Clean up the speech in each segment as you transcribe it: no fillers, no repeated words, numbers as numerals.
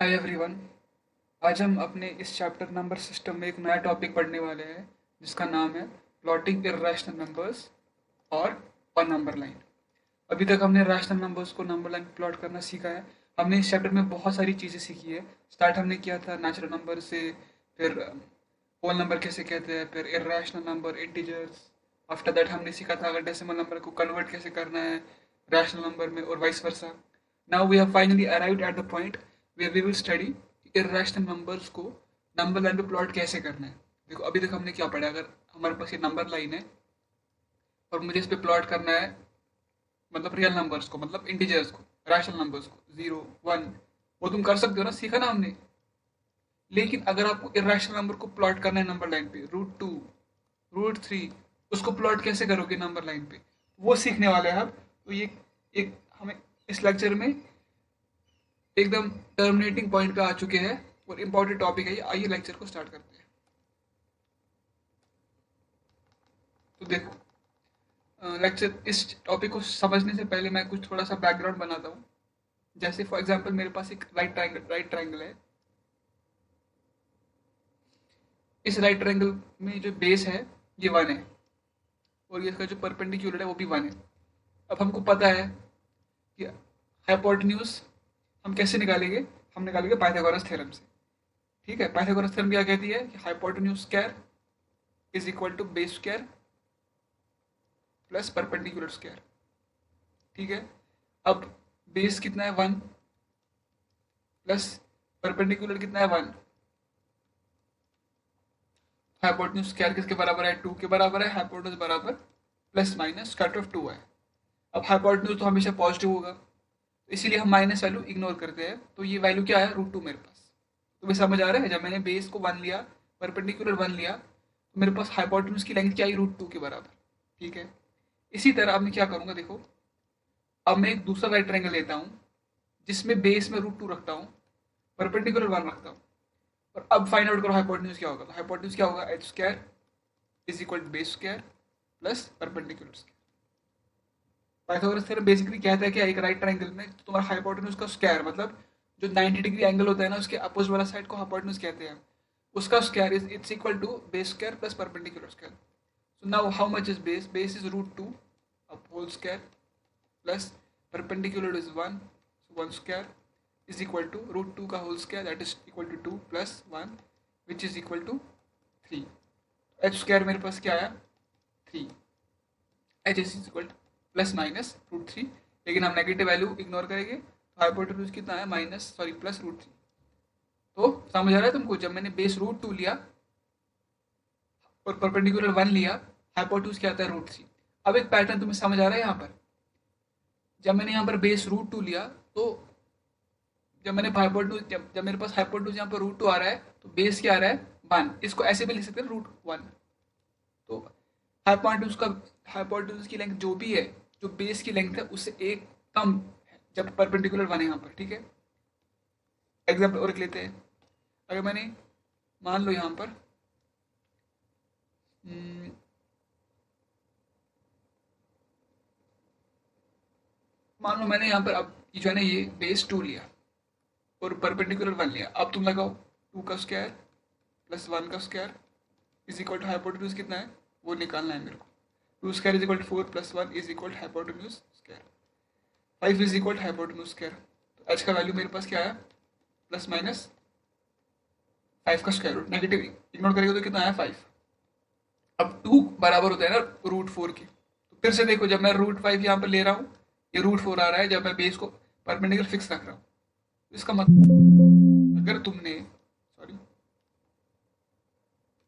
Hi everyone. आज हम अपने इस चैप्टर नंबर सिस्टम में एक नया टॉपिक पढ़ने वाले हैं जिसका नाम है प्लॉटिंग इर्रेशनल नंबर्स और नंबर लाइन। अभी तक हमने रैशनल नंबर्स को नंबर लाइन प्लॉट करना सीखा है। हमने इस चैप्टर में बहुत सारी चीज़ें सीखी है। स्टार्ट हमने किया था नेचुरल नंबर से, फिर होल नंबर कैसे कहते हैं, फिर irrational number, integers. After that हमने सीखा था अगर डेसिमल नंबर को कन्वर्ट कैसे करना है रैशनल नंबर में और vice versa. Now we have finally arrived at the point where we will study irrational numbers को नंबर लाइन पे प्लॉट कैसे करना है। देखो अभी तक हमने क्या पढ़ा, अगर हमारे पास ये नंबर लाइन है और मुझे इस पे प्लॉट करना है, मतलब रियल नंबर्स को, मतलब इंटीजर्स को, रैशनल नंबर्स को, 0 1, वो तुम कर सकते हो ना, सीखा ना हमने। लेकिन अगर आपको इरेशनल नंबर को प्लॉट करना है नंबर लाइन पे, √2, √3, उसको प्लॉट कैसे करोगे नंबर लाइन पे, वो सीखने वाले हैं हम। तो ये एक हमें इस लेक्चर में एकदम टर्मिनेटिंग पॉइंट पे आ चुके हैं और इम्पोर्टेंट टॉपिक है ये। आइए लेक्चर को स्टार्ट करते हैं। तो देखो, लेक्चर इस टॉपिक को समझने से पहले मैं कुछ थोड़ा सा बैकग्राउंड बनाता हूँ। जैसे फॉर एग्जांपल मेरे पास एक राइट ट्रायंगल है। इस राइट ट्रायंगल में जो बेस है ये 1 है और ये इसका जो परपेंडिकुलर है वो भी 1 है। अब हमको पता है कि हाइपोटेन्यूज हम कैसे निकालेंगे। हम निकालेंगे पाइथागोरस थ्योरम से। ठीक है, पाइथागोरस थ्योरम क्या कहती है कि hypotenuse square is equal to base square plus perpendicular square. ठीक है, अब बेस कितना है 1 प्लस परपेंडिकुलर कितना है 1। हाइपोटेन्यूज स्क्वायर किसके बराबर है, 2 के बराबर है। हाइपोटेन्यूज बराबर plus minus square root of 2 है। अब हाइपोटेन्यूज तो हमेशा पॉजिटिव होगा, तो इसीलिए हम माइनस वैल्यू इग्नोर करते हैं। तो ये वैल्यू क्या है, √2 मेरे पास। तुम्हें समझ आ रहा है, जब मैंने बेस को 1 लिया, परपेंडिकुलर 1 लिया, तो मेरे पास हाइपोटेन्यूज की लेंथ क्या आई, √2 के बराबर। ठीक है, इसी तरह अब मैं क्या करूंगा, देखो अब मैं एक दूसरा राइट ट्रायंगल लेता हूँ जिसमें बेस में √2 रखता हूँ, परपेंडिकुलर 1 रखता हूँ। और अब फाइंड आउट करो हाइपोटेन्यूज क्या होगा। तो हाइपोटेन्यूज क्या होगा, H square is equal to base square plus perpendicular square. Pythagoras theorem basically कहता है कि एक राइट ट्रायंगल में तुम्हारा हाइपोटेन्यूज का स्क्वायर, मतलब जो 90 डिग्री एंगल होता है ना, उसके अपोजिट वाला साइड को हाइपोटेन्यूज कहते हैं। उसका square is it's equal to base square plus perpendicular square. So now how much is base, base is √2 अब whole square plus perpendicular is 1, so 1 square is equal to √2 का whole square that is equal to 2 plus 1 which is equal to 3। H square मेरे पास क्या आया, 3। H is equal to plus minus √3, लेकिन हम negative value ignore करेंगे तो hypotenuse कितना है, माइनस सॉरी प्लस √3। तो समझ आ रहा है तुमको, जब मैंने बेस √2 लिया और परपेंडिकुलर 1 लिया, हाइपोटेन्यूज क्या आता है, √3। अब एक पैटर्न तुम्हें समझ आ रहा है यहाँ पर, जब मैंने यहाँ पर बेस √2 लिया, तो जब मैंने हाइपोटेन्यूज जब मेरे पास हाइपोटेन्यूज यहाँ पर √2 आ रहा है, तो बेस क्या आ रहा है 1। इसको ऐसे भी लिख सकते हैं √1। तो हाइपोटेन्यूज की लेंथ जो भी है, जो बेस की लेंथ है उससे एक कम है जब परपेंडिकुलर 1 है यहाँ पर। ठीक है, एग्जाम्पल और लेते हैं। अगर मैंने मान लो यहाँ पर हम्म, मान लो मैंने यहाँ पर अब ये जो है ना, ये बेस 2 लिया और परपेंडिकुलर 1 लिया। अब तुम लगाओ 2 का स्क्वायर प्लस 1 का square is equal to hypotenuse कितना है वो निकालना है मेरे को। 2 square is equal to 4 plus 1 is equal to hypotenuse square, 5 is equal to hypotenuse square. तो एच का वैल्यू मेरे पास क्या आया, प्लस माइनस 5 का स्क्वायर रूट, नेगेटिव इग्नोर करेगा तो कितना आया 5। अब 2 बराबर होता है ना √4 के, तो फिर से देखो जब मैं √5 यहाँ पर ले रहा हूँ, ये √4 आ रहा है जब मैं बेस को परपेंडिकुलर फिक्स रख रहा हूँ। तो इसका मतलब अगर तुमने सॉरी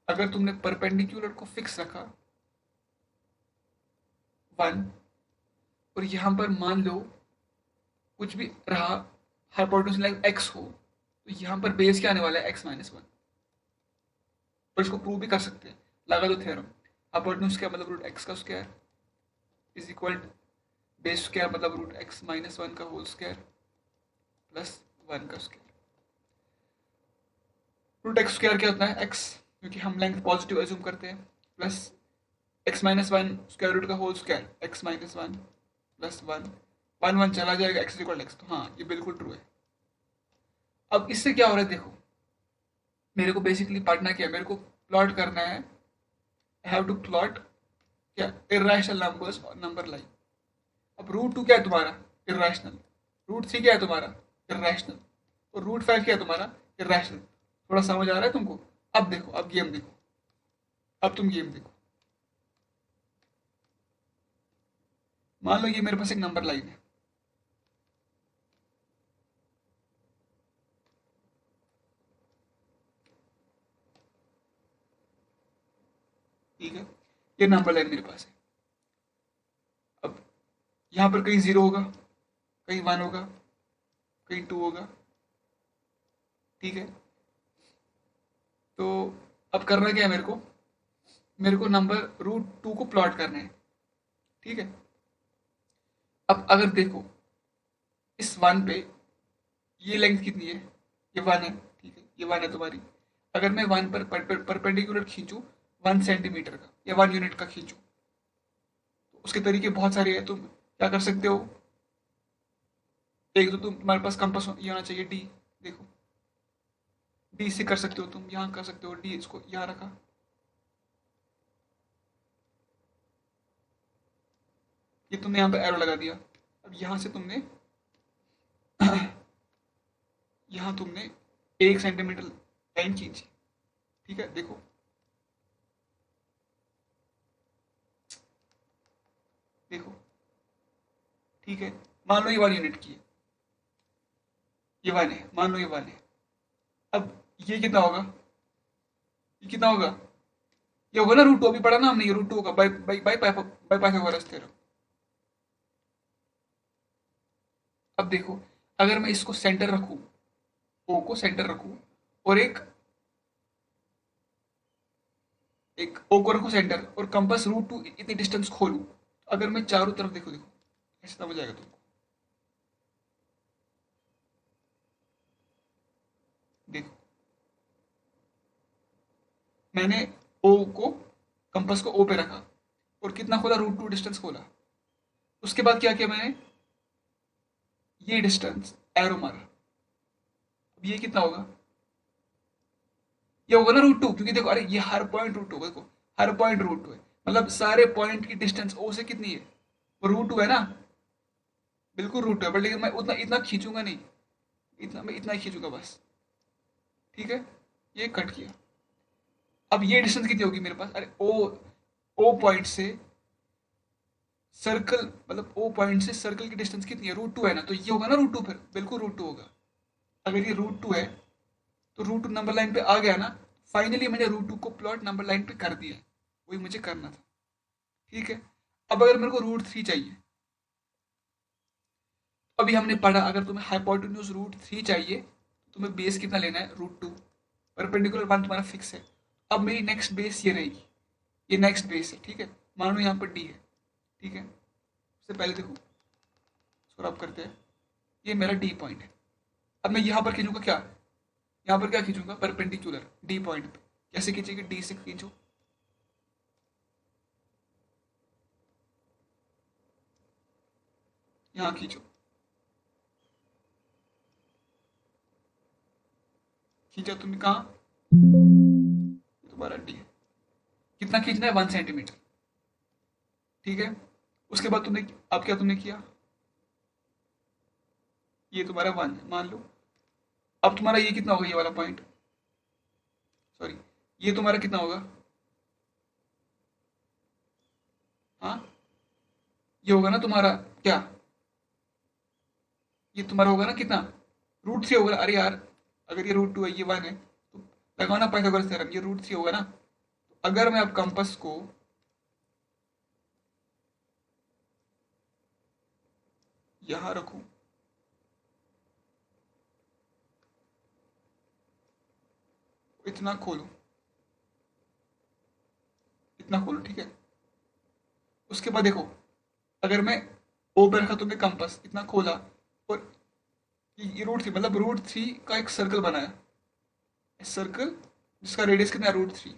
अगर तुमने परपेंडिकुलर को फिक्स रखा 1, और यहाँ पर मान लो कुछ भी रहा, हाइपोटेन्यूज लाइक x हो, तो यहाँ पर बेस क्या आने वाला है, x-1। और इसको प्रूव भी कर सकते हैं, लगा दो थ्योरम। हाइपोटेन्यूज क्या मतलब √x का square is equal base square मतलब √x-1 का होल स्क्वायर प्लस 1 का स्क्वायर। √x स्क्वायर क्या होता है, x, क्योंकि हम लेंथ पॉजिटिव एज्यूम करते हैं, प्लस x-1 स्क्वायर रूट का होल स्क्वायर x-1 प्लस 1, 1 1 चला जाएगा, x इक्वल x। तो हाँ, ये बिल्कुल ट्रू है। अब इससे क्या हो रहा है देखो, मेरे को बेसिकली पढ़ना क्या है, मेरे को प्लॉट करना है, आई हैव टू प्लॉट क्या, इरेशनल नंबर्स और नंबर लाइन। अब रूट टू क्या है तुम्हारा, इरेशनल। रूट थ्री क्या है तुम्हारा, इरेशनल। और रूट फाइव क्या है तुम्हारा, इरेशनल। थोड़ा समझ आ रहा है तुमको? अब देखो, अब गेम देखो, अब तुम गेम देखो। मान लो ये मेरे पास एक नंबर लाइन है, ठीक है, ये नंबर लाइन मेरे पास है। अब यहाँ पर कहीं जीरो होगा, कहीं वन होगा, कहीं टू होगा, ठीक है। तो अब करना क्या है मेरे को, मेरे को नंबर रूट टू को प्लॉट करना है, ठीक है। अब अगर देखो इस वन पे, ये लेंथ कितनी है, ये वन है, ठीक है, ये वन है तुम्हारी। अगर मैं वन पर परपेंडिकुलर खींचूं 1 सेंटीमीटर का या 1 यूनिट का खींचूं, तो उसके तरीके बहुत सारे हैं। तुम क्या कर सकते हो, एक तो तुम्हारे पास कंपास ये होना चाहिए डी, देखो डी से कर सकते हो, तुम यहाँ कर सकते हो डी, इसको यहाँ रखा, ये तुमने यहाँ पे एरो लगा दिया। अब यहाँ से तुमने यहाँ तुमने 1 सेंटीमीटर लाइन खींची, ठीक है। देखो देखो, ठीक है, मान लो ये 1 यूनिट की है, ये वन है, मान लो ये वन है। अब ये कितना होगा, ये कितना होगा, ये होगा ना रूट टू, अभी पढ़ा ना हमने, ये रूट टू होगा by by by by Pythagoras theorem. अब देखो, अगर मैं इसको सेंटर रखूं, ओ को सेंटर रखूं, और एक ओ को रखूं सेंटर, और कंपास रूट टू इतनी डिस्टेंस खोलूं, अगर मैं चारों तरफ देखो, देखो ऐसे समझ आएगा तुमको। देखो मैंने ओ को, कंपास को ओ पे रखा, और कितना खोला, रूट टू डिस्टेंस खोला। उसके बाद क्या किया मैंने, ये डिस्टेंस एरो मारा। अब ये कितना होगा, ये होगा ना रूट टू, क्योंकि देखो अरे ये हर पॉइंट रूट टू होगा, देखो हर पॉइंट रूट टू है, मतलब सारे पॉइंट की डिस्टेंस ओ से कितनी है, वो रूट टू है ना, बिल्कुल रूट टू है, बट लेकिन मैं उतना इतना खींचूंगा नहीं, इतना मैं इतना ही खींचूंगा बस, ठीक है। ये कट किया। अब ये डिस्टेंस कितनी होगी मेरे पास, अरे ओ, ओ पॉइंट से सर्कल, मतलब ओ पॉइंट से सर्कल की डिस्टेंस कितनी है, रूट टू है ना, तो ये होगा ना रूट टू, फिर बिल्कुल रूट टू होगा। अगर ये रूट टू है, तो रूट टू नंबर लाइन पे आ गया ना, फाइनली मैंने रूट टू को प्लॉट नंबर लाइन पे कर दिया, वही मुझे करना था, ठीक है। अब अगर मेरे को रूट थ्री चाहिए, अभी हमने पढ़ा अगर तुम्हें हाइपोटेन्यूज रूट थ्री चाहिए, तो तुम्हें बेस कितना लेना है, रूट टू। परपेंडिकुलर वन तुम्हारा फिक्स है। अब मेरी नेक्स्ट बेस ये रहेगी, ये नेक्स्ट बेस है, ठीक है। मान लो यहाँ पर डी है, ठीक है। उससे पहले देखो, इसको रब करते हैं, ये मेरा डी पॉइंट है। अब मैं यहाँ पर खींचूंगा क्या, यहाँ पर क्या खींचूंगा, परपेंडिकुलर डी पॉइंट पे। कैसे खींचेगी, डी से खींचो, यहाँ खींचो, खींचा तुमने कहाँ, तुम्हारा डी है। कितना खींचना है, 1 सेंटीमीटर, ठीक है। उसके बाद तुमने, अब क्या तुमने किया, ये तुम्हारा वन है मान लो। अब तुम्हारा ये कितना होगा, ये वाला पॉइंट, सॉरी, ये तुम्हारा कितना होगा, हाँ, ये होगा ना तुम्हारा क्या, ये तुम्हारा होगा ना कितना, रूट थ्री होगा। अरे यार, अगर ये रूट टू है, ये वन है, तो लगाओ ना पाइथागोरस थ्योरम, ये रूट थ्री होगा ना। तो अगर मैं अब कंपास को यहाँ रखूं, इतना खोलूं, इतना खोलूं, ठीक है। उसके बाद देखो, अगर मैं ओ पे रखा, तुमने कंपास इतना खोला, और ये रूट थ्री, मतलब रूट थ्री का एक सर्कल बनाया, सर्कल जिसका रेडियस कितना है, रूट थ्री।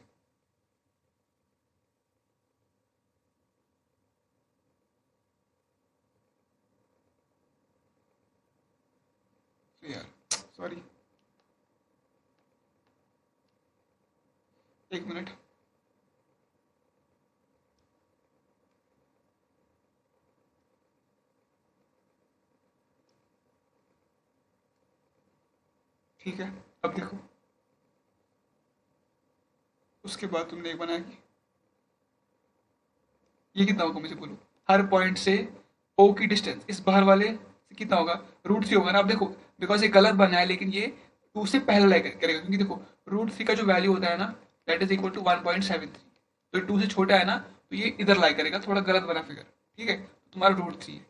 यार सॉरी, एक मिनट। ठीक है, अब देखो, उसके बाद तुमने एक बनाया कि ये कितना होगा मुझे बोलो। हर पॉइंट से ओ की डिस्टेंस इस बाहर वाले से कितना होगा, √3 होगा ना। अब देखो, बिकॉज ये गलत बना है, लेकिन ये 2 से पहले लाई करेगा, क्योंकि देखो √3 का जो वैल्यू होता है ना, दैट इज इक्वल टू 1.73। तो 2 से छोटा है ना, तो ये इधर लाई करेगा, थोड़ा गलत बना फिगर। ठीक है, तो तुम्हारा √3 है।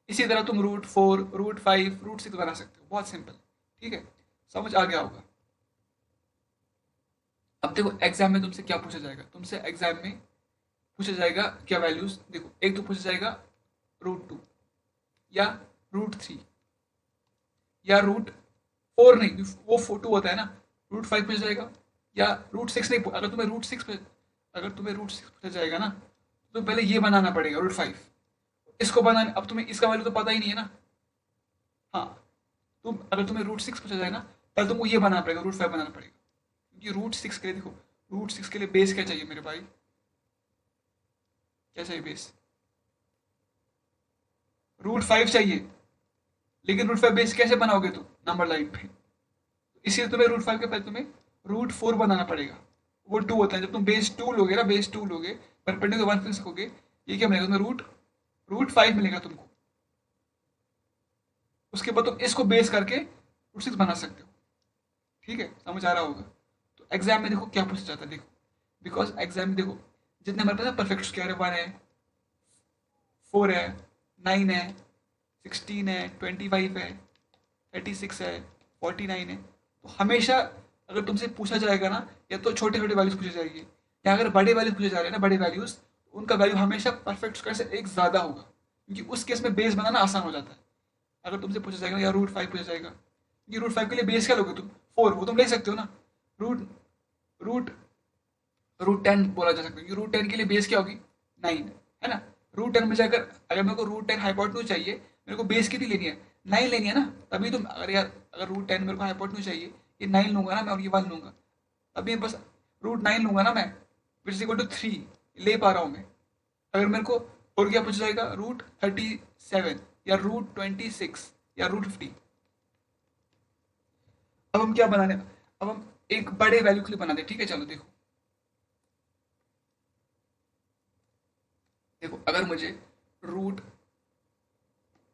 इसी तरह तुम √4, √5, √6 बना सकते हो, बहुत सिंपल। ठीक है, समझ आ गया होगा। अब देखो एग्जाम में तुमसे क्या पूछा जाएगा, तुमसे एग्जाम में पूछा जाएगा क्या वैल्यूज। देखो, एक तो पूछा जाएगा √2, या √3, या √4, नहीं वो 2 होता है ना, √5 पूछा जाएगा, या √6 नहीं। अगर तुम्हें √6 पूछा जाएगा ना, तो पहले ये बनाना पड़ेगा √5। इसको बनाने, अब तुम्हें इसका वैल्यू तो पता ही नहीं है ना। हाँ, तुम अगर तुम्हें √6 पूछा जाए ना, पहले तुमको ये बनाना पड़ेगा, √5 बनाना पड़ेगा। क्योंकि √6 के लिए देखो, √6 के लिए बेस क्या चाहिए मेरे भाई, क्या चाहिए बेस, √5 चाहिए। लेकिन √5 बेस कैसे बनाओगे तुम नंबर लाइन पे, इसलिए तुम्हें √5 के पहले तुम्हें √4 बनाना पड़ेगा। वो 2 होता है, जब तुम बेस 2 लोगे ना, बेस 2 लोगे, परपेंडिकुलर 1 फिक्स रखोगे, ये क्या मिलेगा तुम्हें, √5 मिलेगा तुमको। उसके बाद तुम इसको बेस करके √6 बना सकते हो। ठीक है, समझ आ रहा होगा। तो एग्जाम में देखो क्या पूछा जाता है, देखो बिकॉज एग्जाम में देखो, जितने हमारे पास परफेक्ट स्क्वायर है, 1 है, 4 है, 9 है, 16 है, 25 है, 36 है, 49 है, तो हमेशा अगर तुमसे पूछा जाएगा ना, या तो छोटे छोटे वैल्यूज पूछे जाएंगे, या अगर बड़े वैल्यूज पूछे जा रहे हैं ना, बड़े वैल्यूज, उनका वैल्यू हमेशा परफेक्ट स्क्वायर से एक ज़्यादा होगा, क्योंकि उस केस में बेस बनाना आसान हो जाता है। अगर तुमसे पूछा जाएगा या √5 पूछा जाएगा, क्योंकि √5 के लिए बेस क्या लोगे तुम, 4, वो तुम ले सकते हो ना। रूट रूट √10 बोला जा सकता है, क्योंकि √10 के लिए बेस क्या होगी, 9, है ना। √10 में जाकर अगर मेरे को √10 हाइपोटेन्यूज चाहिए, मेरे को बेस कितनी लेनी है, 9 लेनी है ना। तभी तुम, अगर यार अगर √10 मेरे को हाइपोटेन्यूज चाहिए, ये 9 लूंगा ना मैं, और ये 1 लूंगा, तभी बस √9 लूंगा ना मैं, विच इज इक्वल टू 3 ले पा रहा हूँ मैं। अगर मेरे को और क्या पूछा जाएगा, √37, या √26, या √50। अब हम क्या बनाने, अब हम एक बड़े वैल्यू के लिए बनाते हैं। ठीक है, चलो देखो, देखो अगर मुझे रूट,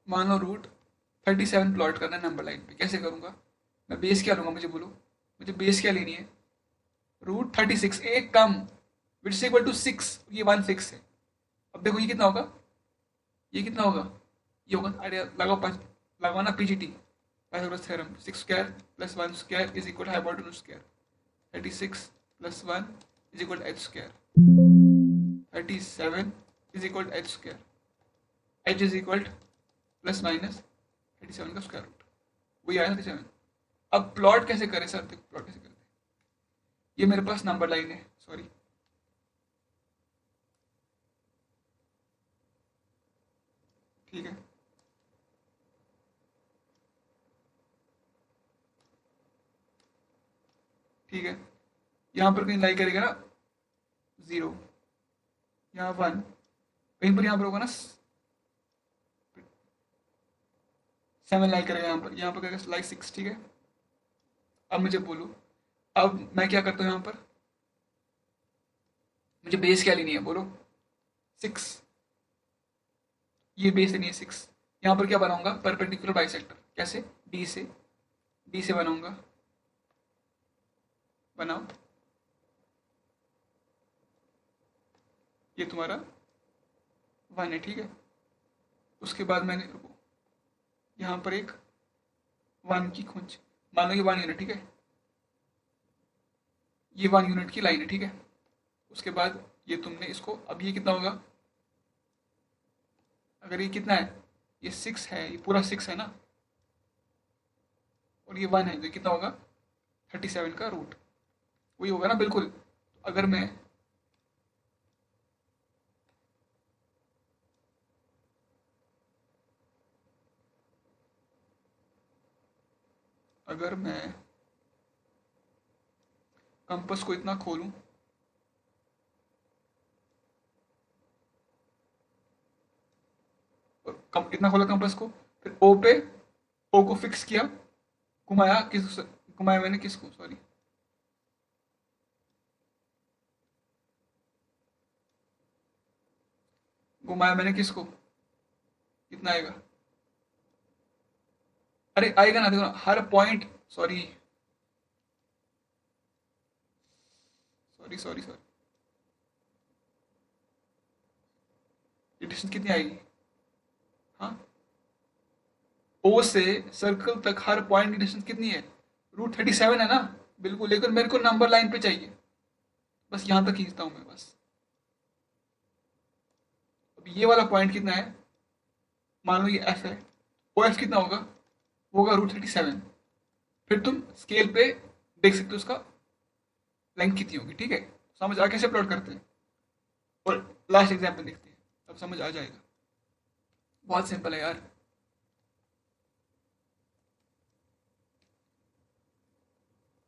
मान लो √37 प्लॉट करना है नंबर लाइन पे, कैसे करूंगा, मैं बेस क्या लूंगा मुझे बोलो, मुझे बेस क्या लेनी है, √36, एक कम, विच इज इक्वल टू 6, ये 1 फिक्स है। अब देखो ये कितना होगा, ये कितना होगा, ये होगा, अरे लगाओ लगाओ ना PGT, Pythagoras theorem, 6 square plus 1 square is equal hypotenuse square, 36 plus 1 is equal H square, 37 is equal H square, H is equal plus minus 37 का स्क्वायर रूट, वही आया 37। अब प्लॉट कैसे करें सर, देखो प्लॉट कैसे करते हैं, ये मेरे पास नंबर लाइन है, सॉरी, ठीक है, ठीक है, यहाँ पर कहीं लाई करेगा ना 0, यहाँ 1, कहीं पर यहाँ पर होगा ना 7 लाई करेगा, यहाँ पर करेगा लाई 6। ठीक है, अब मुझे बोलो, अब मैं क्या करता हूँ यहाँ पर, मुझे बेस क्या लेनी है बोलो, 6, ये बेस लेनी है 6। यहाँ पर क्या बनाऊंगा, परपेंडिकुलर बाइसेक्टर, कैसे, डी से बनाऊंगा, बनाओ, ये तुम्हारा 1 है। ठीक है, उसके बाद मैंने, रुको, यहाँ पर एक 1 की खोज, मान लो ये 1 यूनिट, ठीक है, ये 1 यूनिट की लाइन है। ठीक है, उसके बाद ये तुमने इसको, अब ये कितना होगा, अगर ये कितना है, ये 6 है, ये पूरा 6 है ना, और ये 1 है, तो ये कितना होगा, 37 का रूट, वही होगा ना बिल्कुल। अगर मैं, अगर मैं कंपस को इतना खोलूं, इतना खोला कंपास को, फिर ओ पे, ओ को फिक्स किया, घुमाया घुमाया मैंने किसको, सॉरी, घुमाया मैंने किसको, कितना आएगा, अरे आएगा ना, देखो ना हर point, sorry sorry sorry sorry, ये डिस्टेंस कितनी आएगी, हाँ, ओ से सर्कल तक हर पॉइंट की डिस्टेंस कितनी है, √37 है ना, बिल्कुल, लेकिन मेरे को नंबर लाइन पे चाहिए, बस यहाँ तक खींचता हूँ मैं बस। अब ये वाला पॉइंट कितना है, मान लो ये एफ है, ओ एफ कितना होगा, वो होगा √37, फिर तुम स्केल पे देख सकते हो उसका लेंथ कितनी होगी, ठीक है, समझ आ कैसे प्लॉट करते हैं, और लास्ट एग्जाम्पल देखते हैं, अब समझ आ जाएगा, बहुत सिंपल है यार।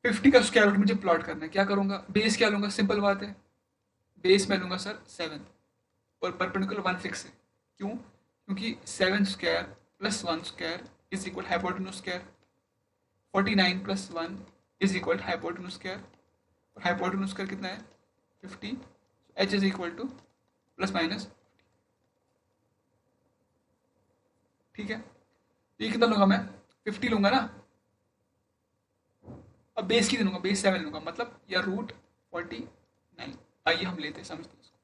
50 का स्क्वायर रूट मुझे प्लॉट करना है, क्या करूंगा, बेस क्या लूंगा, सिंपल बात है, बेस में लूंगा सर 7, और परपेंडिकुलर 1 फिक्स है, क्यों, क्योंकि 7 square plus 1 square is equal hypotenuse square, 49 plus 1 is equal hypotenuse square, और हाइपोटेन्यूज स्क्वायर कितना है 50, H is equal to plus minus, ठीक है, ये कितना लूंगा मैं, 50 लूंगा ना, अब बेस कितने लूंगा, बेस 7 लूंगा, मतलब या √49, आइए हम लेते हैं, समझते हैं इसको,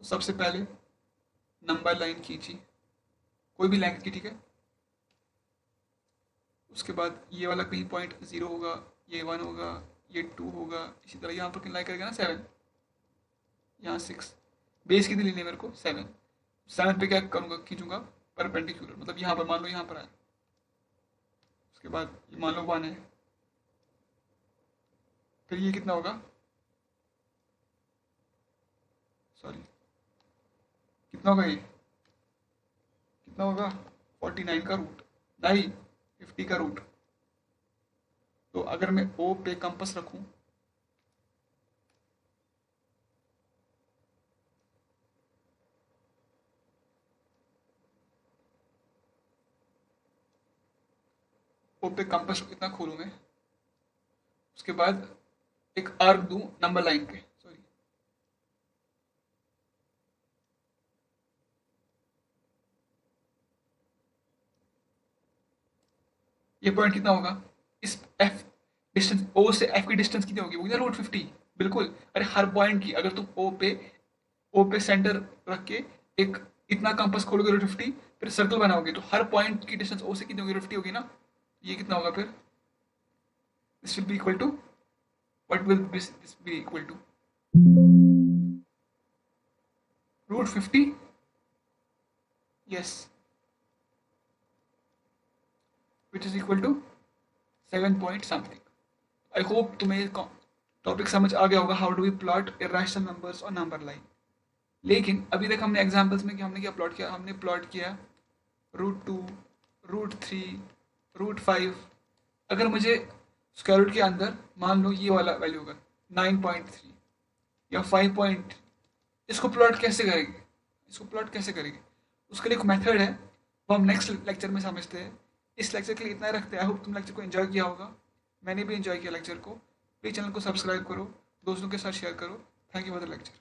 तो सबसे पहले नंबर लाइन खींची, कोई भी लेंथ की, ठीक है, उसके बाद ये वाला कहीं पॉइंट 0 होगा, ये 1 होगा, ये 2 होगा, इसी तरह यहाँ पर लाई करेगा ना 7, यहाँ 6, बेस कितनी लेनी है मेरे को 7, 7 पे क्या करूँगा, खींचूंगा परपेंडिकुलर, मतलब यहाँ पर मान लो यहाँ पर आए, उसके बाद ये मान लो 1 है, फिर ये कितना होगा, सॉरी कितना होगा, ये कितना होगा 49 का रूट, नहीं 50 का रूट, तो अगर मैं ओ पे कंपास रखूं, ओ पे कंपास कितना खोलूं मैं, उसके बाद एक आर्क दूं नंबर लाइन पे, सॉरी, ये पॉइंट कितना होगा, इस एफ डिस्टेंस, ओ से एफ की डिस्टेंस कितनी होगी, वो √50, बिल्कुल, अरे हर पॉइंट की, अगर तुम ओ पे सेंटर रख के एक इतना कंपास खोलोगे √50, फिर सर्कल बनाओगे, तो हर पॉइंट की डिस्टेंस ओ से कितनी होगी, √50 होगी ना, ये कितना होगा फिर, this will be equal to, what will this be equal to, √50, yes, which is equal to 7 point something. I hope तुम्हें टॉपिक समझ आ गया होगा, how do we plot irrational numbers और नंबर लाइन। लेकिन अभी तक हमने एग्जांपल्स में हमने क्या प्लॉट किया, हमने प्लॉट किया √2, √3, √5, अगर मुझे स्क्वायर रूट के अंदर मान लो ये वाला वैल्यू होगा 9.3 या 5 पॉइंट, इसको प्लॉट कैसे करेंगे, इसको प्लॉट कैसे करेंगे, उसके लिए एक मेथड है, वो हम नेक्स्ट लेक्चर में समझते हैं। इस लेक्चर के लिए इतना रखते हैं, आई होप तुम लेक्चर को एंजॉय किया होगा, मैंने भी एंजॉय किया लेक्चर को, प्लीज़ चैनल को सब्सक्राइब करो, दोस्तों के साथ शेयर करो, thank you for the lecture.